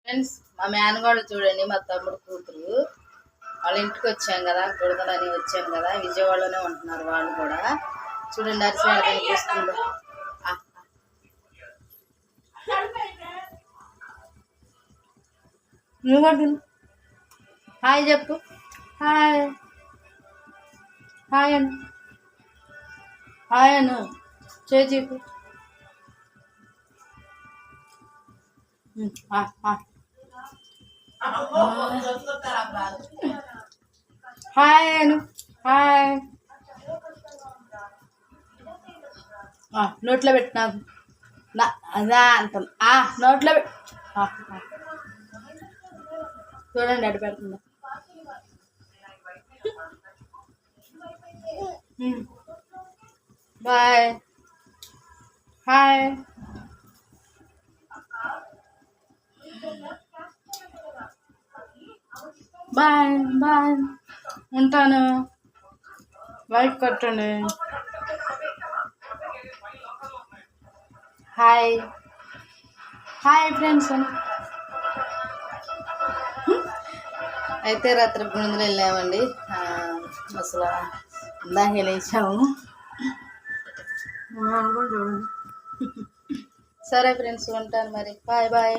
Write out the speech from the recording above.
Friends, మా మేనగోళ్ళు చూడండి, మా తమ్ముడు కూతురు వాళ్ళ ఇంటికి వచ్చాం కదా, గుడదలని వచ్చాం కదా, విజయవాడలోనే ఉంటున్నారు వాళ్ళు కూడా. చూడండి అరిసెలు కనిపిస్తుందో. నువ్వు హాయ్ చెప్పు. హాయ్ హాయ్ అను, హాయ్ అను, చేజీపు. హాయ్ అను, హాయ్. నోట్లో పెట్టు నాకు అదా అంత నోట్లో పెట్టు. చూడండి అడి పెడుతుందా. Bye hi. బాయ్ బాయ్, ఉంటాను. లైక్ కొట్టండి. Hi hi friends. అయితే రాత్రి గుండెలు వెళ్ళామండి. అసలు ఇందాక లేచాము చూడండి. సరే ఫ్రెండ్స్, ఉంటాను మరి. Bye bye.